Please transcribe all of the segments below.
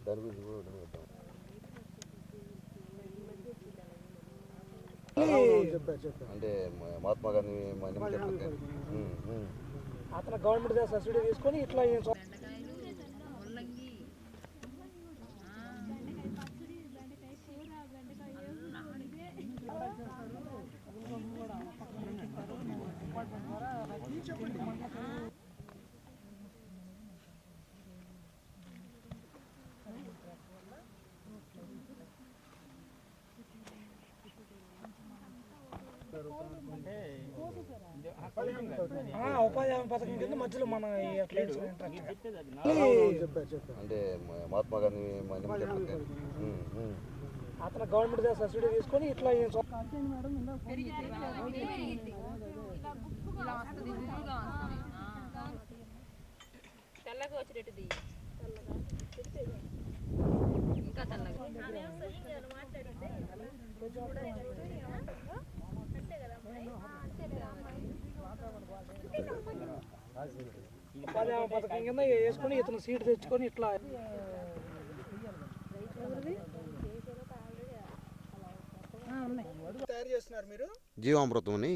దాని గురించి కూడా విద్దాం. అంటే మహాత్మా గాంధీ అతను గవర్నమెంట్ సబ్సిడీ తీసుకొని ఇట్లా ఉపాధి హామీ పథకం కింద మధ్యలో మన అంటే మహాత్మా గాంధీ అతను గవర్నమెంట్ సబ్సిడీ తీసుకొని ఇట్లా తెల్లగా వచ్చేటది ఇంకా తెల్లగా ఉపాధి హామీ పథకం కింద వేసుకొని ఇతను సీట్ తెచ్చుకొని ఇట్లా తయారు చేస్తున్నారు మీరు. జీవామృతం అని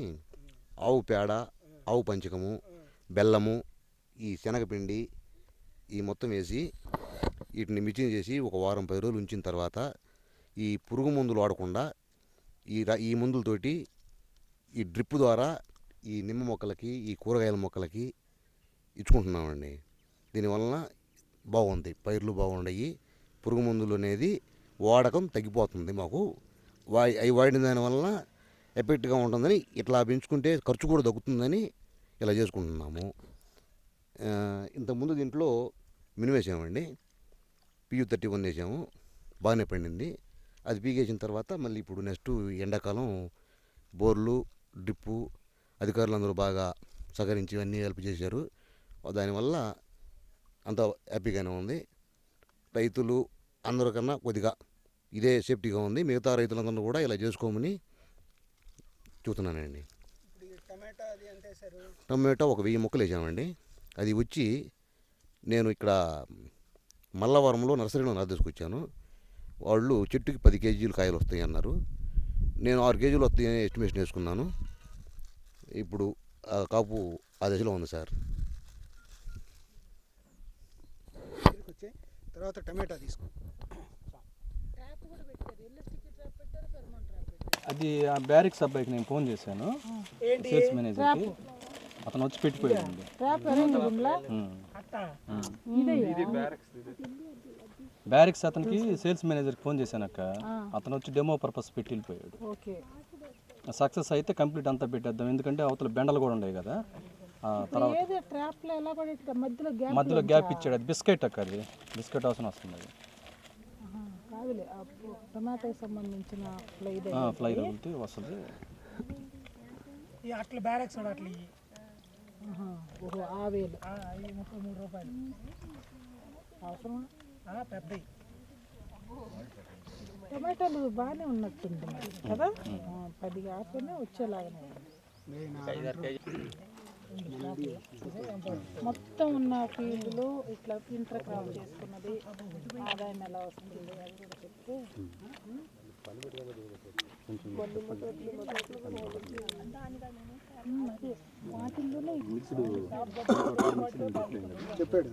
ఆవు పేడ, ఆవు పంచకము, బెల్లము, ఈ శనగపిండి ఈ మొత్తం వేసి వీటిని మిక్సింగ్ చేసి ఒక వారం 10 రోజులు ఉంచిన తర్వాత ఈ పురుగు మందులు వాడకుండా ఈ మందులతోటి ఈ డ్రిప్ ద్వారా ఈ నిమ్మ మొక్కలకి, ఈ కూరగాయల మొక్కలకి ఇచ్చుకుంటున్నామండి. దీనివలన బాగుంది, పైర్లు బాగున్నాయి, పురుగు మందులు అనేది వాడకం తగ్గిపోతుంది. మాకు అవి వాడిన దానివలన ఎఫెక్ట్గా ఉంటుందని ఇట్లా పెంచుకుంటే ఖర్చు కూడా తగ్గుతుందని ఇలా చేసుకుంటున్నాము. ఇంతకుముందు దీంట్లో మినివేసామండి, PU31 వేసాము, బాగానే పండింది. అది పీకేసిన తర్వాత మళ్ళీ ఇప్పుడు నెక్స్ట్ ఎండాకాలం బోర్లు, డ్రిప్పు అధికారులందరూ బాగా సహకరించి అన్నీ హెల్ప్ చేశారు. దానివల్ల అంత హ్యాపీగానే ఉంది. రైతులు అందరికన్నా కొద్దిగా ఇదే సేఫ్టీగా ఉంది. మిగతా రైతులందరూ కూడా ఇలా చేసుకోమని చూస్తున్నానండి. టమాటో ఒక 1000 మొక్కలు వేసామండి. అది వచ్చి నేను ఇక్కడ మల్లవరంలో నర్సరీలో తీసుకొచ్చాను. వాళ్ళు చెట్టుకి 10 కేజీలు కాయలు వస్తాయి అన్నారు. నేను 6 కేజీలు వస్తాయని ఎస్టిమేషన్ వేసుకున్నాను. ఇప్పుడు కాపు ఆ దశలో ఉంది సార్. తర్వాత టమాటా తీసుకో. అది ఆ బ్యారిక్స్ అబ్బాయికి నేను ఫోన్ చేశాను, సేల్స్ మేనేజర్కి. అతను వచ్చి పెట్టిపోయాడు. బ్యారిక్స్ అతనికి సేల్స్ మేనేజర్కి ఫోన్ చేశాను అక్క. అతను వచ్చి డెమో పర్పస్ పెట్టి వెళ్ళిపోయాడు. సక్సెస్ అయితే కంప్లీట్ అంతా పెట్టేద్దాం, ఎందుకంటే అవతల బెండలు కూడా ఉన్నాయి కదా. తర్వాత మధ్యలో గ్యాప్ ఇచ్చాడు. అది బిస్కెట్ అక్క, అది బిస్కెట్ అవసరం వస్తుంది. అది టమాటోకి సంబంధించిన ఫ్లై తగిలితే వస్తుంది. అట్లా బ్యారెక్స్ అట్లా 33 రూపాయలు అవసరమా? పెద్దవి టమాటాలు బాగానే ఉన్నట్టుంది కదా. 10 కాకపోయినా వచ్చేలాగానే మొత్తం ఉన్న ఫీల్డ్లో ఇట్లా ఇంటర్ క్రాప్ చేసుకున్నది ఆదాయం ఎలా వస్తుంది అది కూడా చెప్తే వాటిల్లోనే చెప్పాడు.